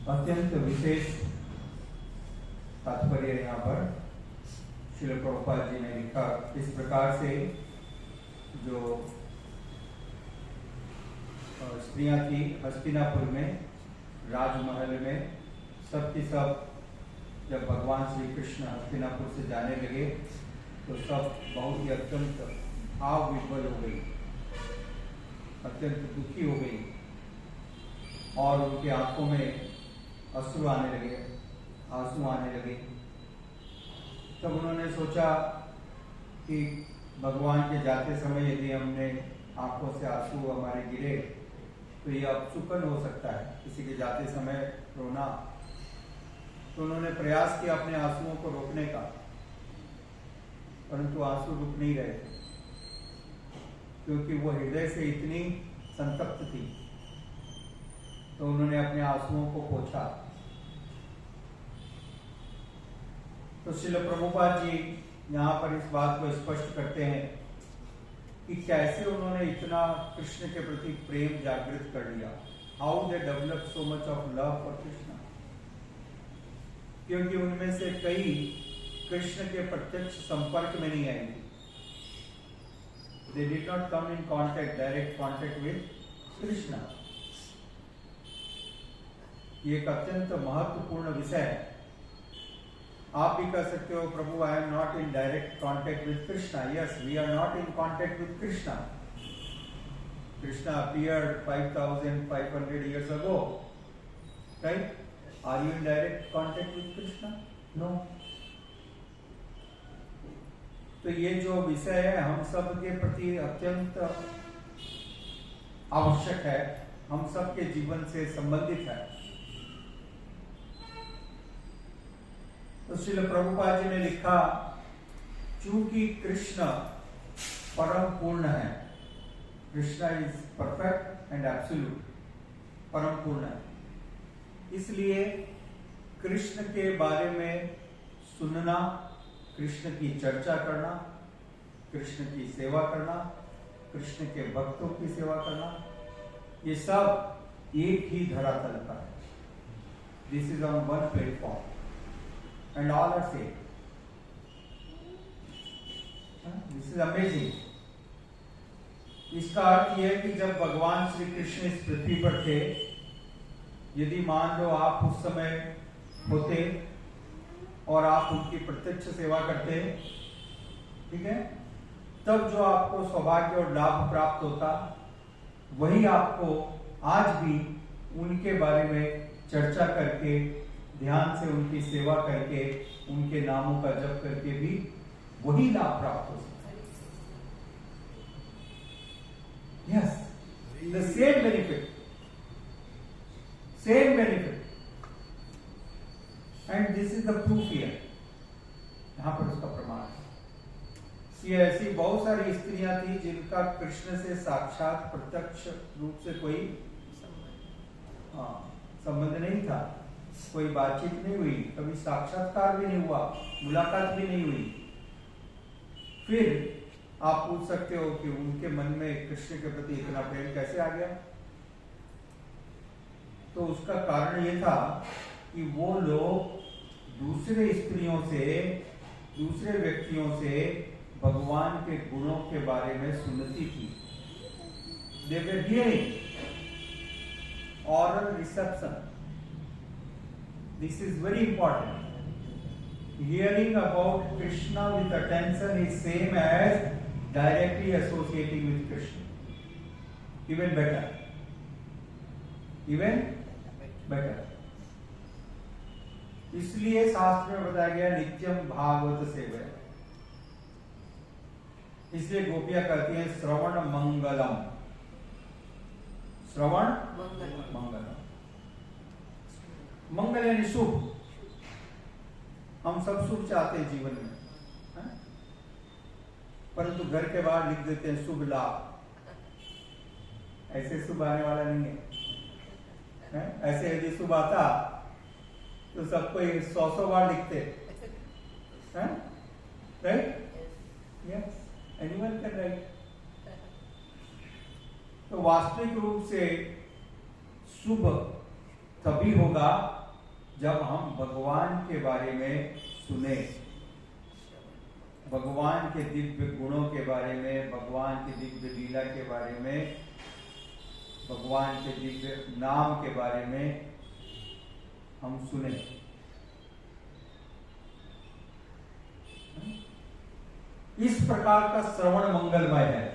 अत्यंत विशेष तात्पर्य यहाँ पर श्रील प्रभुपाद जी ने लिखा। इस प्रकार से जो स्त्रियां थी हस्तिनापुर में राजमहल में, सबकी सब जब भगवान श्री कृष्ण हस्तिनापुर से जाने लगे तो सब बहुत ही अत्यंत भाव विह्वल हो गई, अत्यंत दुखी हो गई और उनकी आंखों में अश्रु आने लगे, आंसू आने लगे। तब उन्होंने सोचा कि भगवान के जाते समय यदि हमने आंखों से आंसू हमारे गिरे तो ये अपशुकन हो सकता है, किसी के जाते समय रोना। तो उन्होंने प्रयास किया अपने आंसुओं को रोकने का, परंतु आंसू रुक नहीं रहे थे क्योंकि वो हृदय से इतनी संतप्त थी। तो उन्होंने अपने आंसुओं को पोंछा। तो श्रील प्रभुपाद जी यहाँ पर इस बात को स्पष्ट करते हैं कि कैसे उन्होंने इतना कृष्ण के प्रति प्रेम जागृत कर लिया, how they develop so much of love for Krishna. क्योंकि उनमें से कई कृष्ण के प्रत्यक्ष संपर्क में नहीं आएंगे, they did not come in contact, direct contact with Krishna. ये एक अत्यंत महत्वपूर्ण विषय है। आप भी कह सकते हो प्रभु I am not in direct contact with Krishna. Yes, we are not in contact with Krishna. Krishna appeared 5,500 years ago, right? Are you in direct contact with Krishna? No. तो ये जो विषय है हम सब के प्रति अत्यंत आवश्यक है, हम सब के जीवन से संबंधित है। तो श्रील प्रभुपाद जी ने लिखा, चूंकि कृष्ण परम पूर्ण है, Krishna is perfect and absolute, परम पूर्ण है, इसलिए कृष्ण के बारे में सुनना, कृष्ण की चर्चा करना, कृष्ण की सेवा करना, कृष्ण के भक्तों की सेवा करना, ये सब एक ही धरातल पर है। This is on one platform and all are saved. This is amazing. इसका अर्थ यह है कि जब भगवान श्री कृष्ण इस पृथ्वी पर थे, यदि मान लो आप उस समय होते और आप उनकी प्रत्यक्ष सेवा करते, ठीक है, तब जो आपको सौभाग्य और लाभ प्राप्त होता, वही आपको आज भी उनके बारे में चर्चा करके, ध्यान से उनकी सेवा करके, उनके नामों का जप करके भी वही लाभ प्राप्त हो सकता है। Yes, the same benefit, same benefit, and this is the proof here. यहां पर उसका प्रमाण है। ये ऐसी बहुत सारी स्त्रियां थी जिनका कृष्ण से साक्षात प्रत्यक्ष रूप से कोई संबंध नहीं था, कोई बातचीत नहीं हुई, कभी साक्षात्कार भी नहीं हुआ, मुलाकात भी नहीं हुई। फिर आप पूछ सकते हो कि उनके मन में कृष्ण के प्रति इतना प्रेम कैसे आ गया? तो उसका कारण यह था कि वो लोग दूसरे स्त्रियों से, दूसरे व्यक्तियों से भगवान के गुणों के बारे में सुनती थी। They were hearing, oral reception. This is very important. Hearing about Krishna with attention is same as directly associating with Krishna. Even better. Even better. इसलिए शास्त्र में बताया गया नित्यम भागवत सेवया। इसलिए गोपियां कहती हैं श्रवण मंगलम, श्रवण मंगलम। मंगल यानी शुभ। हम सब शुभ चाहते हैं जीवन में, परंतु घर के बाहर लिख देते हैं शुभ लाभ। ऐसे शुभ आने वाला नहीं है। ऐसे यदि शुभ आता तो सबको 100 बार लिखते, right? Yes, anyone can write. तो वास्तविक रूप से शुभ तभी होगा जब हम भगवान के बारे में सुने, भगवान के दिव्य गुणों के बारे में, भगवान की दिव्य लीला के बारे में, भगवान के दिव्य नाम के बारे में हम सुने। इस प्रकार का श्रवण मंगलमय है।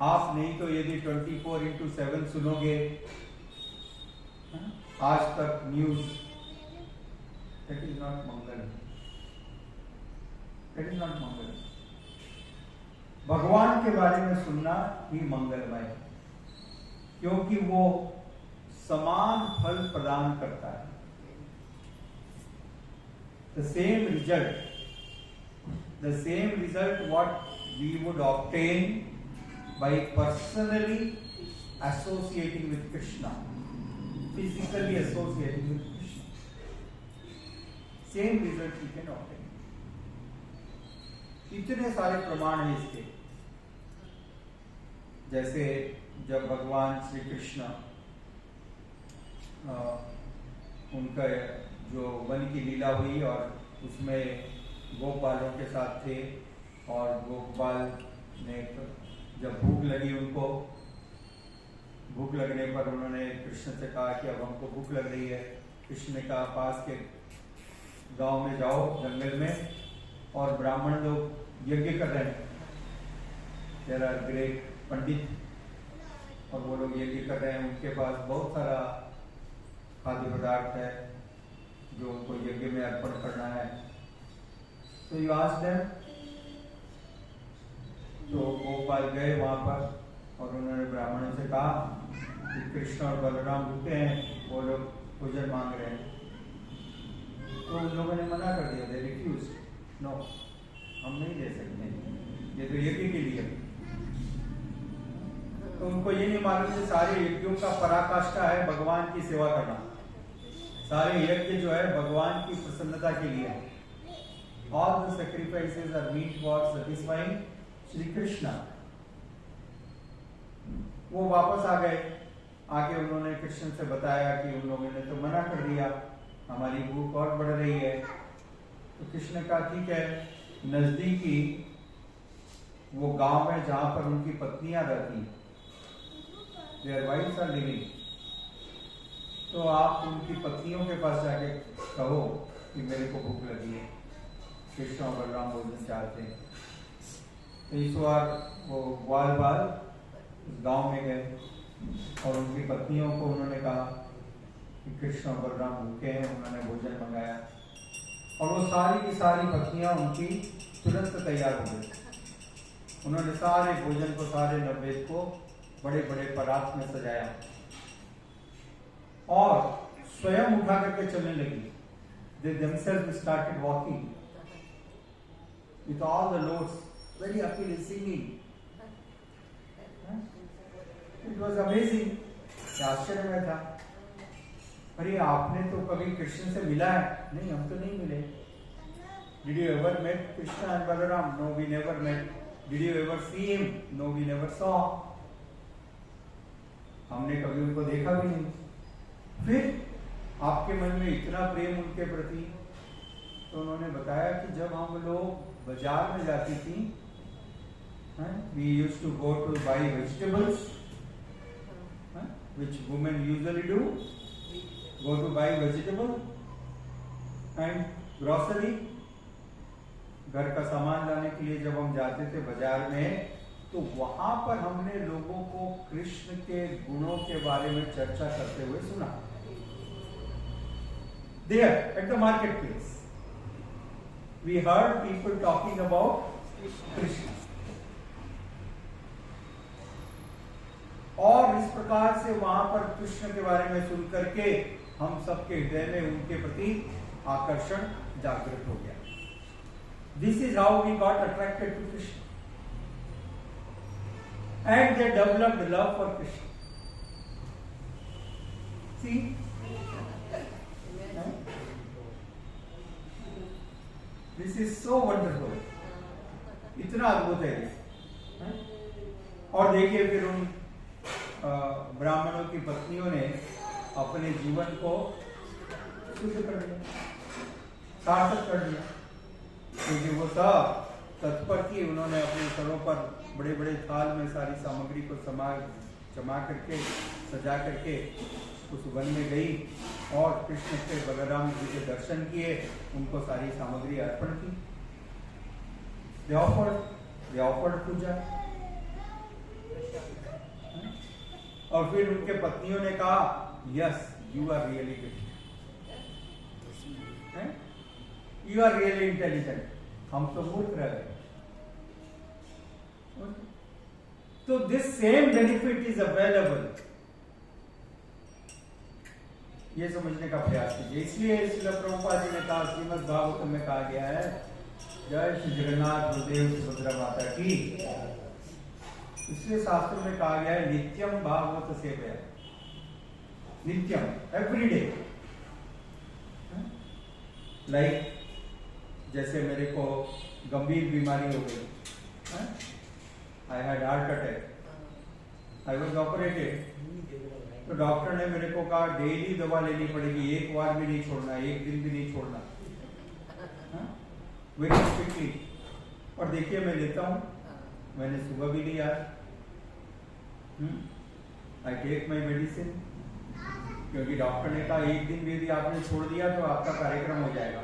आप नहीं तो यदि 24/7 सुनोगे Aaj Tak news, that is not Mangal, that is not Mangal. भगवान के बारे में सुनना ही मंगलमय है, क्योंकि वो समान फल प्रदान करता है। The same result what we would obtain by personally associating with Krishna, physically associating with Krishna, same result we can obtain. इतने सारे प्रमाण हैं इसके। जैसे जब भगवान श्री कृष्ण उनका जो वन की लीला हुई और उसमें गोपालों के साथ थे, और गोपाल ने जब भूख लगी, उनको भूख लगने पर उन्होंने कृष्ण से कहा कि अब हमको भूख लग रही है। कृष्ण ने कहा पास के गांव में जाओ, जंगल में, और ब्राह्मण लोग यज्ञ कर रहे हैं, देयर आर ग्रेट पंडित, और वो लोग यज्ञ कर रहे हैं। उनके पास बहुत सारा खाद्य पदार्थ है जो उनको यज्ञ में अर्पण करना है। तो यू आस्क देम, तो गोपाल गए वहां पर और उन्होंने ब्राह्मणों से कहा कि कृष्ण और बलराम रुके हैं, वो लोग भोजन मांग रहे हैं। तो उन लोगों ने मना कर दिया, दे रिफ्यूज, नो हम नहीं दे सकते, ये तो यज्ञ के लिए। तो उनको ये नहीं मालूम कि सारे यज्ञों का पराकाष्ठा है भगवान की सेवा करना। सारे यज्ञ जो है भगवान की प्रसन्नता के लिए है। All the sacrifices are meant for satisfying Shri Krishna. वो वापस आ गए, आके उन्होंने कृष्ण से बताया कि उन लोगों ने तो मना कर दिया, हमारी भूख और बढ़ रही है। तो कृष्ण ने कहा ठीक है, नजदीकी वो गांव में जहां पर उनकी पत्नियां रहती, देयर वाइफ्स आर लिविंग, तो आप उनकी पत्नियों के पास जाके कहो कि मेरे को भूख लगी है, कृष्ण और बलराम भोजन चाहते हैं। तो इस बार वो बाल बाल गांव में गए और उनकी पत्नियों को उन्होंने कहा कि कृष्ण और बलराम भूखे हैं, उन्होंने भोजन मंगाया। और वो सारी की सारी पत्नियां उनकी तुरंत तैयार हो गई। उन्होंने सारे भोजन को, सारे नैवेद्य को बड़े बड़े परात में सजाया और स्वयं उठा करके चलने लगी। They themselves started walking with all the loads, very happily singing. It was amazing. आश्चर्य में था, अरे आपने तो कभी कृष्ण से मिला है? नहीं, हम तो नहीं मिले। Did you ever met Krishna and Balaram? No, we never met. Did you ever see him? No, we never saw. हमने कभी उनको देखा भी नहीं। फिर आपके मन में इतना प्रेम उनके प्रति? तो उन्होंने बताया कि जब हम लोग बाजार में जाती थी, we used to go to buy vegetables, which women usually do, go to buy vegetable and grocery, घर का सामान लाने के लिए जब हम जाते थे बाजार में, तो वहां पर हमने लोगों को कृष्ण के गुणों के बारे में चर्चा करते हुए सुना। There at the marketplace, we heard people talking about Krishna. और इस प्रकार से वहां पर कृष्ण के बारे में सुन करके हम सबके हृदय में उनके प्रति आकर्षण जागृत हो गया। This is how we got attracted to Krishna. And they developed love for Krishna. See? This is so wonderful. इतना अद्भुत है ये। और देखिए फिर उन ब्राह्मणों की पत्नियों ने अपने जीवन को शुद्ध कर दिया, सार्थक कर दिया, क्योंकि वो सब तत्पर थी। उन्होंने अपने सरों पर बड़े बड़े थाल में सारी सामग्री को जमा करके सजा करके उस वन में गई और कृष्ण के बलराम जी के दर्शन किए, उनको सारी सामग्री अर्पण की। They offered पूजा। और फिर उनके पत्नियों ने कहा yes you are really good, you are really intelligent, हम तो मूर्ख रह गए। तो this same benefit is available, ये समझने का प्रयास कीजिए। इसलिए श्रील प्रभुपाद जी ने कहा, श्रीमद् भागवतम में कहा गया है, जय श्री जगन्नाथ बलदेव सुभद्रा माता की। इसलिए शास्त्र में कहा गया है नित्यम भागवत सेवया, नित्यम, एवरीडे। लाइक जैसे मेरे को गंभीर बीमारी हो गई, I had heart attack, I was operated, तो डॉक्टर ने मेरे को कहा डेली दवा लेनी पड़ेगी, एक बार भी नहीं छोड़ना, एक दिन भी नहीं छोड़ना, वेरी स्ट्रिक्टली। और देखिए मैं लेता हूं, मैंने सुबह भी लिया, आई टेक माई मेडिसिन, क्योंकि डॉक्टर ने कहा एक दिन भी यदि आपने छोड़ दिया तो आपका कार्यक्रम हो जाएगा।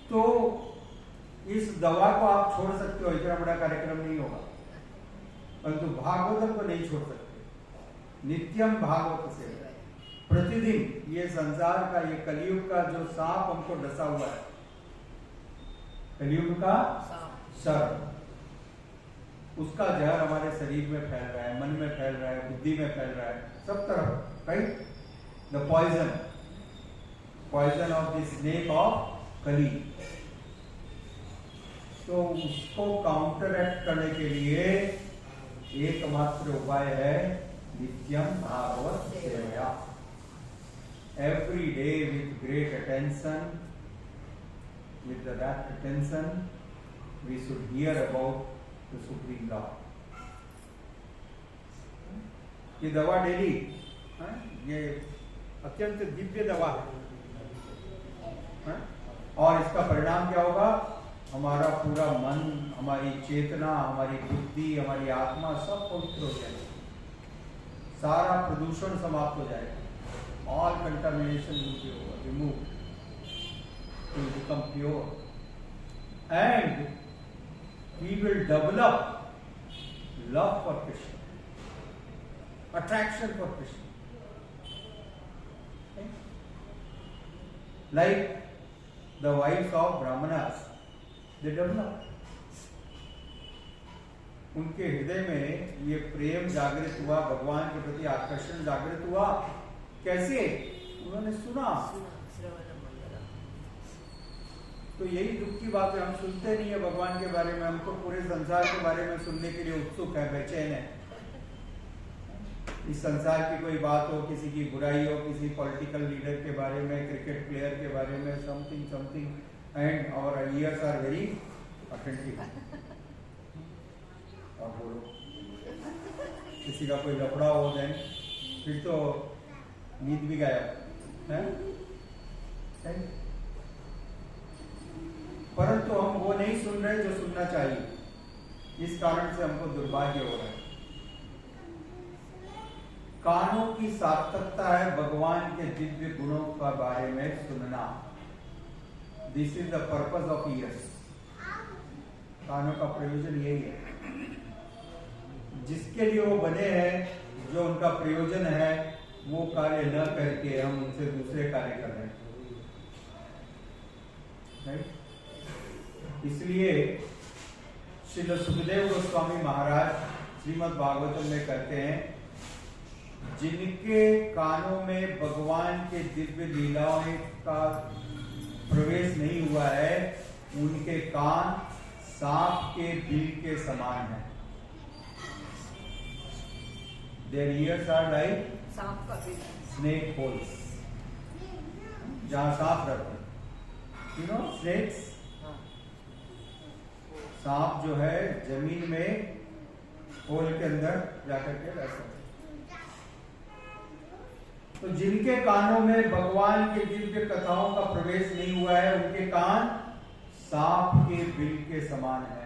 तो इस दवा को आप छोड़ सकते हो, इतना बड़ा कार्यक्रम नहीं होगा, परंतु भागवतम को नहीं छोड़ सकते। नित्यम भागवत से प्रतिदिन ये संसार का, ये कलयुग का जो सांप हमको डसा हुआ है, कलयुग का सर्प, उसका जहर हमारे शरीर में फैल रहा है, मन में फैल रहा है, बुद्धि में फैल रहा है, सब तरफ, right? The poison of the snake of Kali. तो उसको काउंटर एक्ट करने के लिए एकमात्र उपाय है नित्यम भागवत सेवया। Every day with great attention, with that attention, we should hear about the Supreme Lord. ये दवा डेली, ये अत्यंत दिव्य दवा है, और इसका परिणाम क्या होगा? हमारा पूरा मन, हमारी चेतना, हमारी बुद्धि, हमारी आत्मा सब पवित्र हो जाएगा, सारा प्रदूषण समाप्त हो जाएगा, all contamination will be removed, to become pure, and we will develop love for Krishna, attraction for Krishna. Okay? Like the wives of Brahmanas, they develop. उनके हृदय में ये प्रेम जागृत हुआ, भगवान के प्रति आकर्षण जागृत हुआ। कैसे? उन्होंने सुना। तो यही दुख की बात है, हम सुनते नहीं है भगवान के बारे में, हमको पूरे संसार के बारे में सुनने के लिए उत्सुक है, बेचैन है। इस संसार की कोई बात हो, किसी की बुराई हो, किसी पॉलिटिकल लीडर के बारे में, क्रिकेट प्लेयर के बारे में, something, and our ears are very attentive. और बोलो, किसी का कोई लफड़ा हो देन फिर तो नींद भी गायब है। परंतु हम वो नहीं सुन रहे जो सुनना चाहिए, इस कारण से हमको दुर्भाग्य हो रहा है। कानों की सार्थकता है भगवान के दिव्य गुणों का बारे में सुनना। This is the purpose of years. कानों का प्रयोजन यही है, जिसके लिए वो बने हैं, जो उनका प्रयोजन है, वो कार्य न करके हम उनसे दूसरे कार्य कर रहे हैं। इसलिए श्रील सुखदेव गोस्वामी महाराज श्रीमद् भागवतम में कहते हैं, जिनके कानों में भगवान के दिव्य लीलाओं का प्रवेश नहीं हुआ है, उनके कान सांप के बिल के समान है। Their ears are like snake holes, जहाँ सांप रहते हैं। You know snakes? सांप जो है जमीन में होल के अंदर जाकर के रह सकते। तो जिनके कानों में भगवान के दिव्य कथाओं का प्रवेश नहीं हुआ है, उनके कान सांप के बिल के समान है।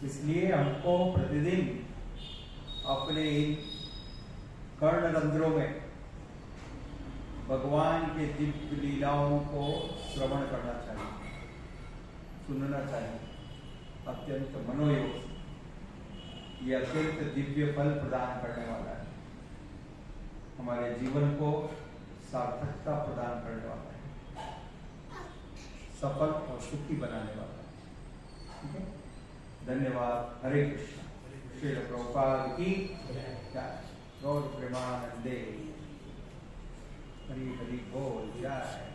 इसलिए हमको प्रतिदिन अपने इन कर्णरंध्रों में भगवान के दिव्य लीलाओं को श्रवण करना चाहिए, सुनना चाहिए अत्यंत मनोयोग से। ये अत्यंत दिव्य फल प्रदान करने वाला है, हमारे जीवन को सार्थकता प्रदान करने वाला है, सफल और सुखी बनाने वाला है। ठीक है, धन्यवाद। हरे कृष्ण। श्रील प्रभुपाद की जय। गौर प्रेमानंदे। हरि हरि बोल जय।